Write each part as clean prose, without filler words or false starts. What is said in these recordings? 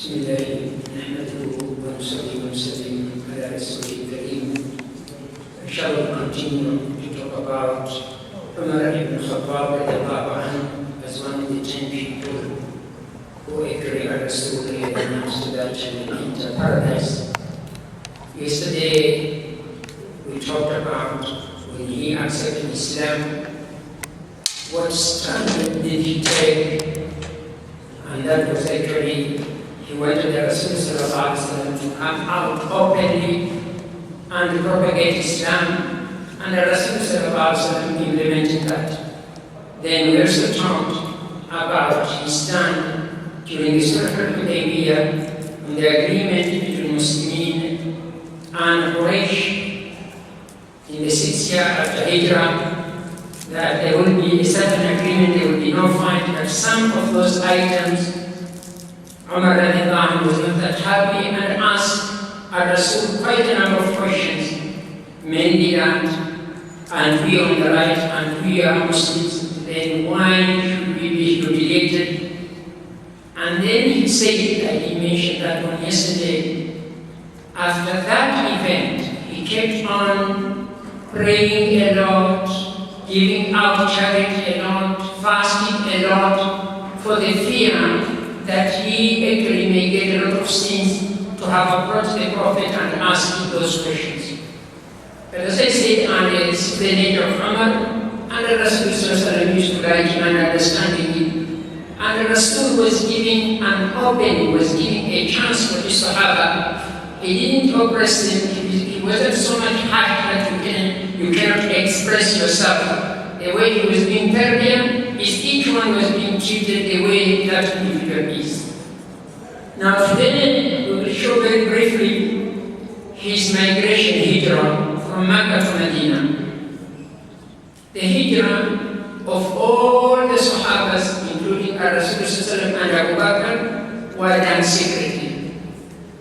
بسم الله نحمده ونصلي ونسلم على رسوله الكريم. I shall continue to talk about Umar ibn Khattab as one of the 10 people who agree on Rasul announced that he will enter paradise. Yesterday we talked about when he accepted Islam, what standard did he take, and that was actually he wanted the Rasul to come out openly and propagate Islam, and the Rasul implemented that. Then we also talked about his stand during the Sulh al-Hudaybiyah on the agreement between Muslimin and Quraysh in the 6th year after Hijrah, that there will be a certain agreement, there will be no fight, but some of those items Umar was not that happy and asked Rasul quite a number of questions, mainly that, and we on the right and we are Muslims, then why should we be humiliated? And then he said, like he mentioned that one yesterday, after that event, he kept on praying a lot, giving out charity a lot, fasting a lot, for the fear that he actually may get a lot of sins to have approached the Prophet and asked him those questions. But as I said, and it's the nature of Umar, and the Rasul used to like him and understanding him. And the Rasul was giving an open, was giving a chance for the Swahaba. He didn't oppress them, he wasn't so much hard that you cannot express yourself. The way he was being tarbiyah is each one was being treated the way that individual is. Now today we will show very briefly his migration hijrah from Mecca to Medina. The hijrah of all the Sahabas, including Rasul and Abu Bakr, were done secretly.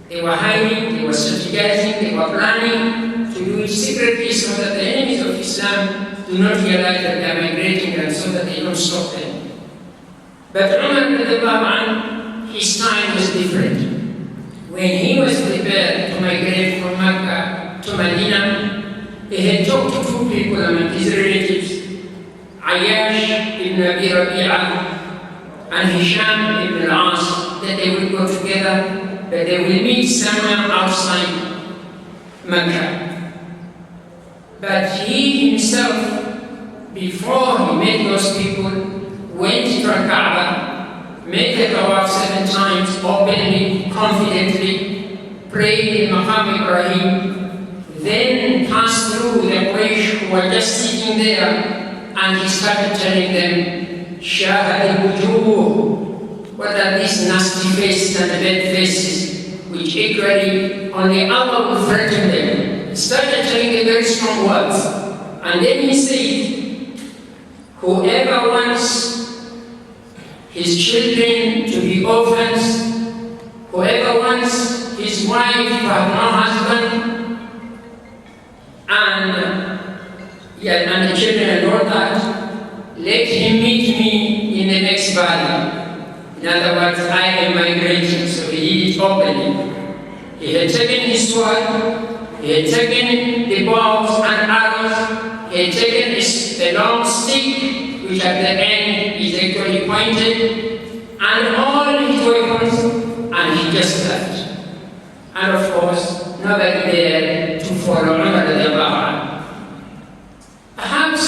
They were hiding, they were strategizing, they were planning to do it secretly so that the enemies of Islam do not realize that they are migrating and so that they don't stop them. But Umar, his time was different. When he was prepared to migrate from Mecca to Medina, he had talked to two people among his relatives, Ayyash ibn Abi Rabi'ah and Hisham ibn al-As, that they will go together, but they will meet somewhere outside Mecca. But he himself, before he met those people, went to Kaaba, made the tawaf 7 times, openly, confidently, prayed in Maqam Ibrahim, then passed through the Quraysh who were just sitting there, and he started telling them, Shahad al-Wujuh, what are these nasty faces and bad faces, which equally only Allah will threaten them. He started telling them very strong words, and then he said, whoever wants his children to be orphans, whoever wants his wife to have no husband, and the children and all that, let him meet me in the next valley. In other words, I am migrating, so he did it openly. He had taken his sword, he had taken the bows and arrows, he had taken a long stick, which at the end is actually pointed, and all his weapons, and he just left. And of course, nobody there to follow Umar. Perhaps,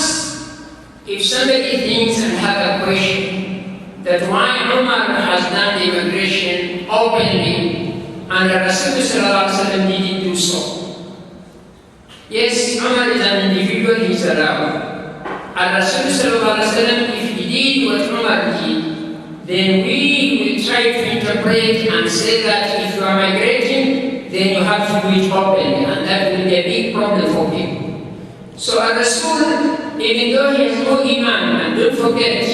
if somebody thinks and has a question that why Umar has done the immigration openly and Rasulullah didn't do so. Yes, Umar is an individual, he is allowed. And Rasulullah, if he did what Umar did, then we will try to interpret and say that if you are migrating, then you have to do it openly, and that will be a big problem for people. So Rasul, even though he has no iman, and don't forget,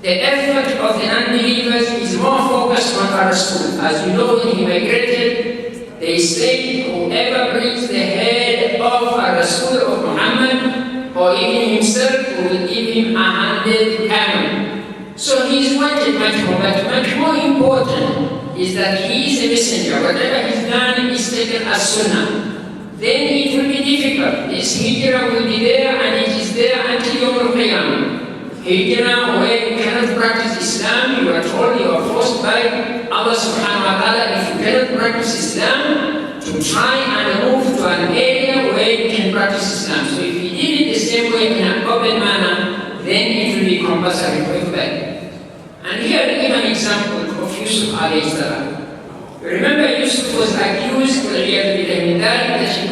the effort of the unbelievers is more focused on Rasul. As you know, when he migrated, they said, whoever brings the head of Rasul of Muhammad, or even himself, who will give him 100 camels. So he is wanted much more, but much more important is that he is a messenger. Whatever he's done is taken as sunnah. Then it will be difficult. This hijrah will be there, and it is there until Yawm al-Qiyamah. Hijrah, where you cannot practice Islam, you are told, you are forced by Allah subhanahu wa ta'ala, if you cannot practice Islam, to try and move to an area where you can practice Islam. So if you did it the same way in an open manner, then it will be compulsory for you back. And here I give an example of Yusuf alayhi salam. Remember, Yusuf was accused that he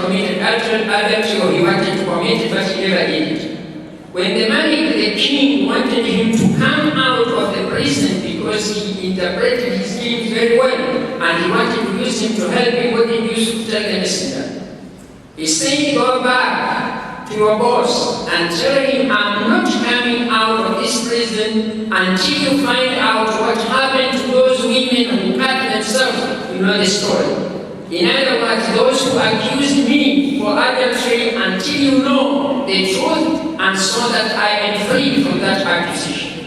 committed adultery, or he wanted to commit it, but he never did it. When the Malik, the king, wanted him to come out of the prison because he interpreted his dreams very well, and he wanted to use him to help him, what did Yusuf tell the messenger? He said, go back to your boss and tell him, I'm not coming out of this prison until you find out what happened to those women who cut themselves. You know the story. In other words, those who accused me for adultery, until you know the truth, and so that I am free from that accusation.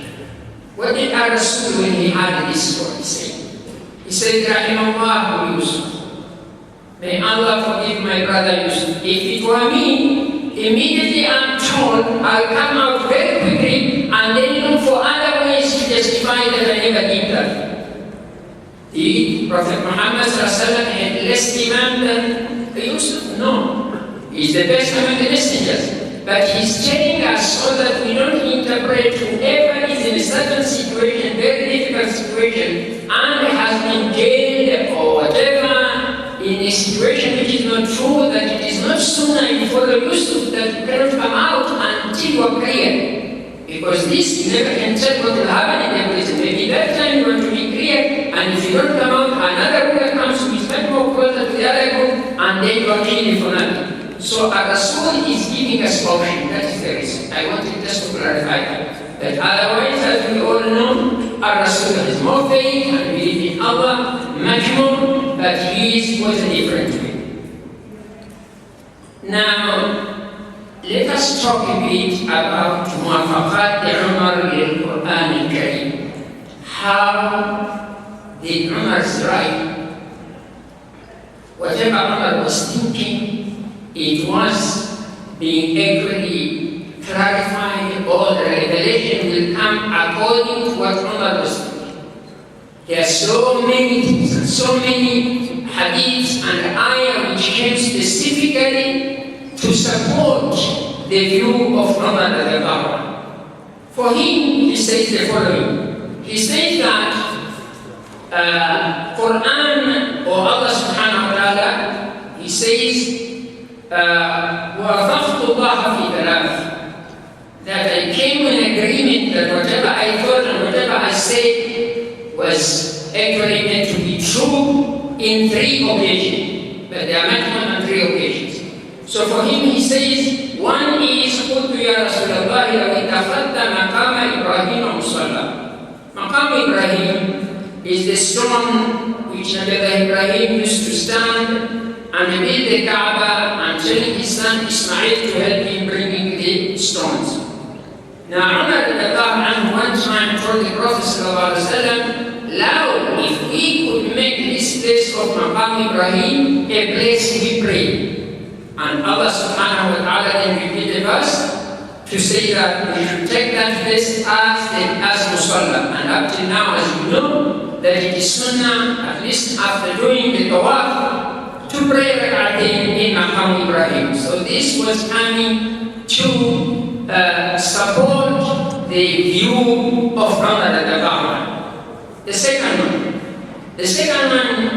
What did our Rasul when he heard this story say? He said, Rahimahullah Yusuf. May Allah forgive my brother Yusuf. If it were me, immediately I'm told, I'll come out very quickly and then look for other ways to justify that I never did that. The Prophet Muhammad had less demand than Yusuf? No. He's the best among the messengers. But he's telling us so that we don't interpret whoever is in a certain situation, very difficult situation, and has been jailed or whatever, in a situation which is not true, that it is not sunnah if you follow Yusuf, that you cannot come out until you are clear. Because this, you never can tell what will happen in the prison. Maybe that time you want to be clear, and if you don't come out, another ruler comes who is much more closer to the other group, and then you are clean for nothing. So our Rasul is giving us option. That is the reason. I wanted just to clarify that. Otherwise, as we all know, our Rasul has more faith and believe in Allah much more, but his was a different way. Now, let us talk a bit about Muwafaqat Umar al-Qur'an al-Karim. How did Umar's right? Whatever Umar was thinking, it was being accurately clarified, or the revelation will come according to what Umar was thinking. There are so many things and so many hadiths and ayah which came specifically to support the view of Umar al-Qur'an. For him, he says the following. He says that Qur'an, or Allah subhanahu wa ta'ala, he says, وَوَفَقْتُ اللَّهَ فِي ثَلَاثٍ, that I came in agreement that whatever I thought and whatever I said was actually meant to be true in 3 occasions. But there are maximum on 3 occasions. So for him, he says, one is, قُلْتُ يَا رَسُولَ اللَّهِ لَوْ اتَّخَذْتَ مَقَامَ إِبْرَاهِيمَ مُصَلَّى. Maqam Ibrahim is the stone which Nabi Ibrahim used to stand and build the Kaaba, and telling his son Ismail to help him bringing the stones. Now Umar one time told the Prophet ﷺ, "Now, if we could make this place of Maqam Ibrahim a place we pray." And Allah subhanahu wa ta'ala then repeated us to say that we should take that place as Musalla. And up till now, as you know, that it is sunnah, at least after doing the tawaf, to pray rak'atayn in Maqam Ibrahim. So this was coming to support the view of Umar al-Qur'an. The second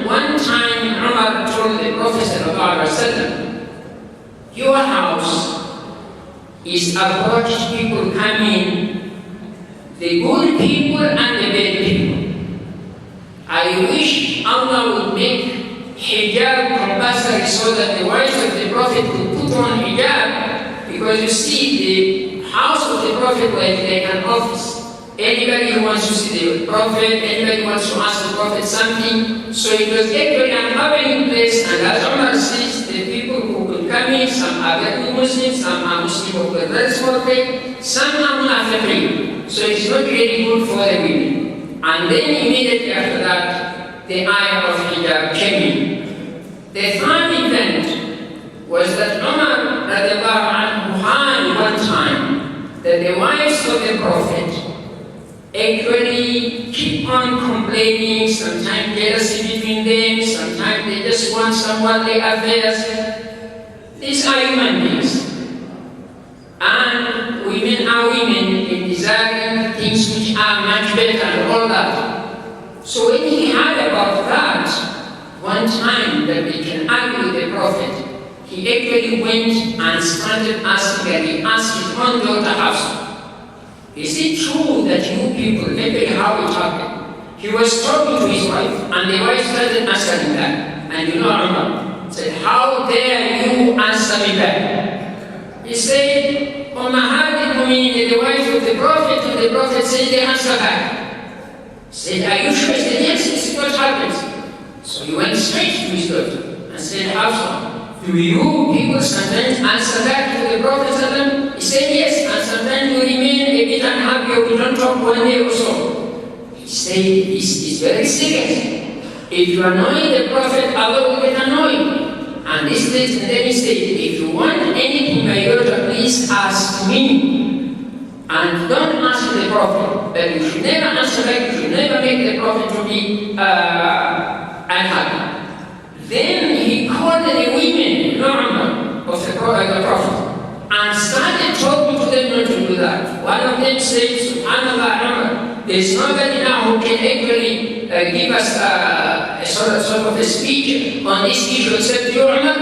one time Umar told the Prophet sallallahu alaihi wasallam, your house is approached, people come in, the good people and the bad people. I wish Allah would make hijab compulsory so that the wives of the Prophet would put on hijab, because you see, the house of the Prophet was like an office. Anybody who wants to see the Prophet, anybody who wants to ask the Prophet something, so it was actually an opening place. And as Umar says, the people who could come in, some are very Muslims, some are Muslims of a very small faith, some are Munafiqeen. So it's not really good for the women. And then immediately after that, the ayah of hijab came in. The third event was that Umar radiallahu anhu had one time that the wives of the Prophet actually keep on complaining, sometimes jealousy between them, sometimes they just want some worldly affairs. These are human beings. And women are women in desiring things which are much better and all that. So when he heard about that, one time that they can argue with the Prophet, he actually went and started asking, and he asked his own daughter Hafsa, is it true that you people, maybe how it happened? He was talking to his wife, and the wife started answering back. And you know Umar said, how dare you answer me back? He said, Ummahat al-Mu'minin, the wife of the Prophet, and the Prophet said they answer back. He said, are you sure? He said, yes, this is what happens. So he went straight to his daughter and said, Hafsa, do you people sometimes answer back to the Prophet? He said, yes, and sometimes you remain a bit unhappy or you don't talk one day or so. He said, this is very serious. If you annoy the Prophet, Allah will get annoyed. And this leads, and then he said, if you want anything, my daughter, please ask me. And don't ask the Prophet. But you should never answer back, you should never make the Prophet to be unhappy. Then he called the women, normal, of the Prophet, and started talking to them not to do that. One of them said, Subhanallah, Umar, there is nobody now who can actually give us a sort of a speech on this issue except you, Umar.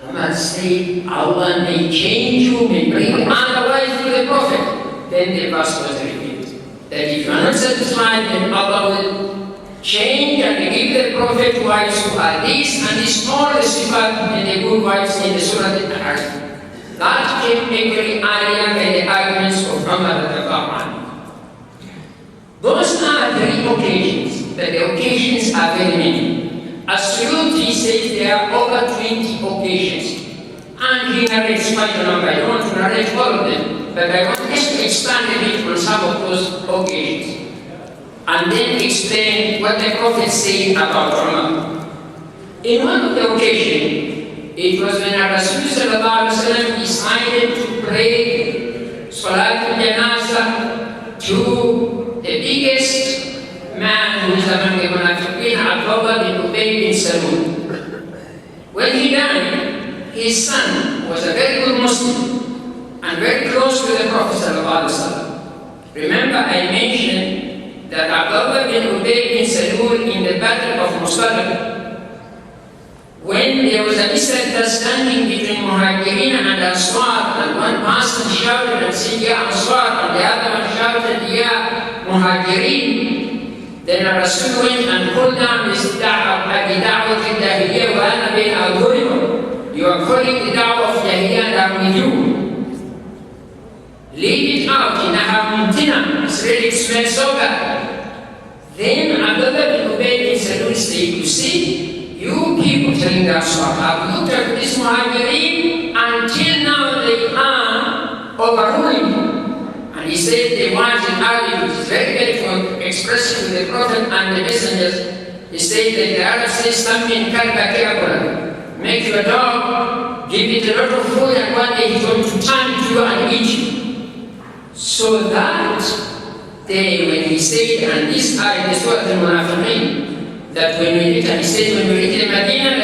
Umar said, Allah may change you, may bring otherwise to the Prophet. Then the verse was repeated, that if you are not satisfied, then Allah will change and give the Prophet wives who are this and this, all the sifat and the good wives in the Surah Al-Ahzab. That came actually earlier by the arguments of Umar al-Khattab. Those are three occasions, but the occasions are very many. As-Suyuti says there are over 20 occasions. And he narrates quite a number. I don't want to narrate all of them, but I want just to expand a bit on some of those occasions. And then explain what the Prophet said about Umar. In one of the occasions, it was when Rasulullah decided to pray Salat al-Janazah to the biggest man who is among the Munafiqeen, Abdullah bin Ubay bin Salul. When he died, his son was a very good Muslim and very close to the Prophet. Remember, I mentioned that Abdullah bin Ubay bin Salul in the battle of Mustalaq, when there was a misunderstanding between Muhajirin and Ansar, and one person shouted and said, Ya Ansar, and the other one shouted, Ya Muhajirin, then Rasul went and pulled down this da'wah, da'wah al-Jahiliyyah, wa ana bayna adhurikum. You are calling the da'wah of Jahiliyyah and I'm with you. Leave it out, إنها ممتنة. It's really smells so bad. Then Abdullah bin Ubay bin Salul said, you see, you people telling the Ashab have looked at this Muhajirin until now they are overruling you. And he said the words in Arabic, which is very beautiful, expressing the Prophet and the messengers. He said that the Arab says something, make your dog, give it a lot of food, and one day he's going to turn to you and eat you. So that day when he said, and this ayah is what the Munafiqeen, that when we reach, and he said, when we reach the Medina,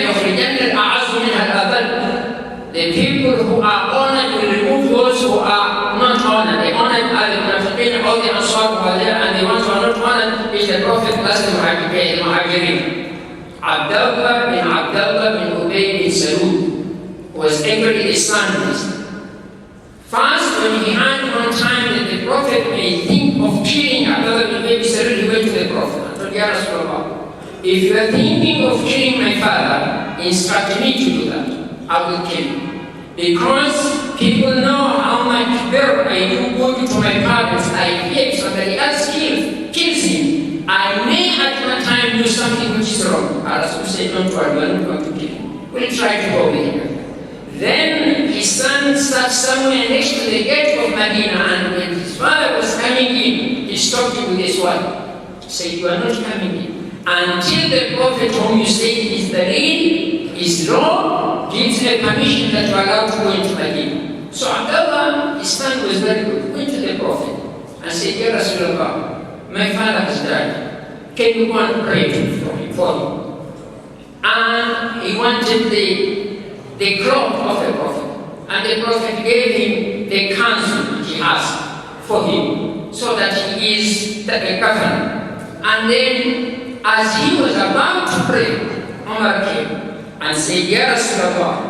the people who are honored will remove those who are not honored. The honored are the Munafiqeen, all the Ansar who are there, and the ones who are not honored is the Prophet plus the Muhajirin. Abdullah bin Ubay bin Salul was angry the son. First, when he heard one time that the Prophet may think of killing Abdullah bin Ubay bin Salul, he went to the Prophet and told, Ya Rasulullah, if you are thinking of killing my father, instruct me to do that. I will kill him. Because people know how much better I do good to my parents. I fear if somebody else kills him, I may at one time do something which is wrong. Rasul said, don't worry, we are not going to kill him. We'll try to go with him. Then his son sat somewhere next to the gate of Medina, and when his father was coming in, he stopped him with his wife. He said, you are not coming in. until the Prophet whom you say is the real, is law, gives a permission that you are allowed to go into Medina. So Abdullah, his son was very good, went to the Prophet and said, Ya Rasulullah, my father has died. Can you go and pray for him? And he wanted the cloth of the Prophet. And the Prophet gave him the counsel which he has for him, so that he is the governor. And then, as he was about to pray, Umar came and said, Ya Rasulullah,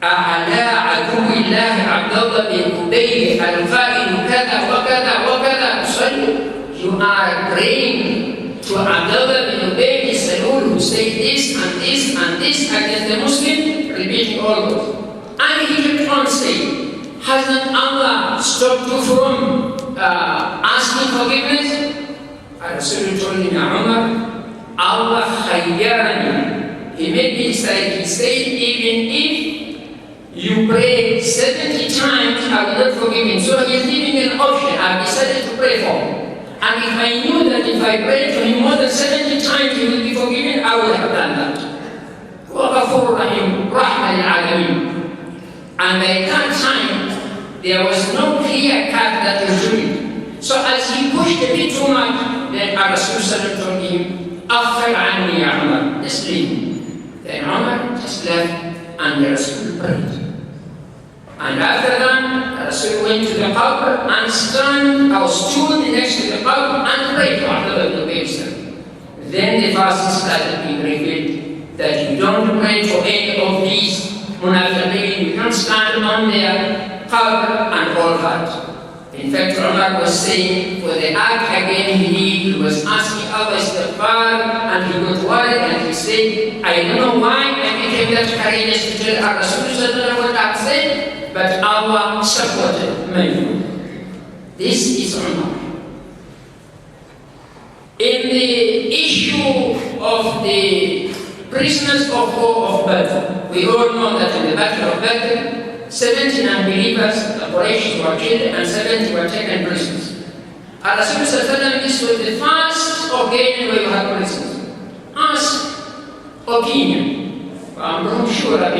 أعلى عدو الله عبد الله بن أبي الفائل كذا وكذا وكذا صلوا. You are praying to Abdullah bin Ubay bin Salul, who said this and this and this against the Muslim, repeating all those. And he kept on saying, hasn't Allah stopped you from asking forgiveness? Rasul told him, Umar, Allah khayyarani. He made me decide. He said, even if you pray 70 times, I will not forgive him. So he is giving me an option. I have decided to pray for him. And if I knew that if I prayed to him more than 70 times he will be forgiven, I would have done that. وَغَفُورٌ رَحِيمٌ رَحْمَةً لِلْعَالَمِينَ. And by that time, there was no clear cut that was doing. So as he pushed a bit too much, then Rasul told him, أَخْفَرْ عَنِّي يَا عُمَرْ, just leave me. Then Umar just left and the Rasul prayed. And after that, Rasul went to the qabr and stood next to the qabr and prayed to Abdullah ibn Ubay. Then the verse started being revealed that you don't pray for any of these munafiqeen. You can't stand on their qabr and all that. In fact, Umar was saying, for the act again he was asking Allah istighfar, and he got worried and he said, I don't know why I became that courageous to tell our Rasul what I said, but Allah supported me. This is Umar. In the issue of the prisoners of war of Badr, we all know that in the Battle of Badr, 70 unbelievers, the Quraysh were killed and 70 were taken prisoners. Rasulullah, this was the first occasion where you had prisoners. Ask opinion from Shura,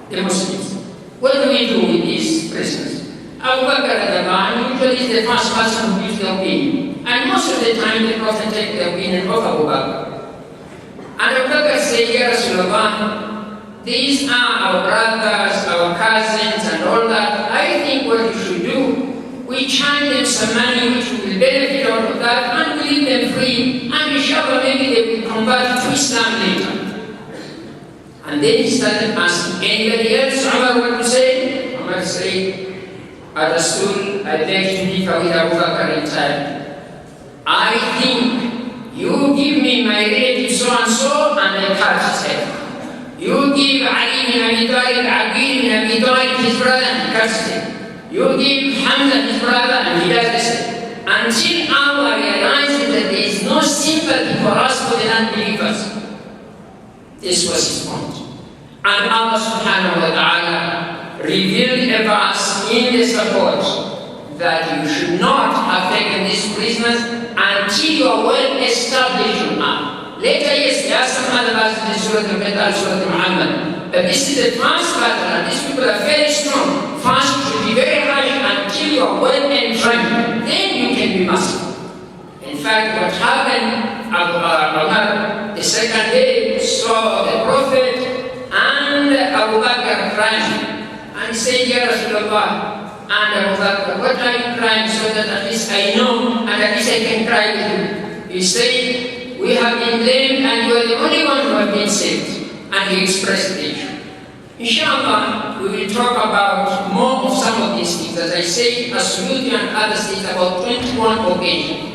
the Muslims. What do we do with these prisoners? Abu Bakr usually is the first person who gives the opinion. And most of the time the Prophet takes the opinion of Abu Bakr. And Abu Bakr said, Ya Rasulullah, these are our brothers, our cousins, and all that. I think what you should do, we charge them some money which will benefit out of that, and we leave them free, and inshallah maybe they will convert to Islam later. And then he started asking anybody else, Umar, what to say? Umar said, Rasul, I beg to differ with Abu Bakr entirely. I think you give me my relative so and so, and I cut his head. You give Ali bin Abi Talib, Aqil bin Abi Talib, his brother, and he cuts him. You give Hamza, his brother, and he does the same. Until Allah realizes that there is no sympathy for us for the unbelievers. This was his point. And Allah subhanahu wa ta'ala revealed a verse in the support that you should not have taken these prisoners until you are well established in Islam. Later, yes, there are some other verses in Surah Al-Baqarah, Surah Muhammad. But this is the first battle, and these people are very strong. First, you should be very harsh until you are well entrenched. Then you can be Muslim. In fact, what happened, Umar, the second day, saw the Prophet and Abu Bakr crying. And he said, Ya Rasulullah, and Abu Bakr, what are you crying so that at least I know and at least I can cry with you? He said, we have been blamed and you are the only one who have been saved. And he expressed the issue. Inshallah, we will talk about more of some of these things. As I say, As-Suyuti and other states about 21 occasions.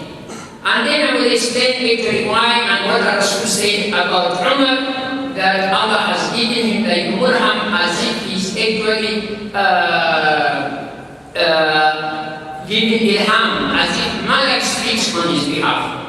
And then I will explain actually why and what Rasul said about Umar, that Allah has given him the Murham as if he's actually giving ilham, as if Malak speaks on his behalf.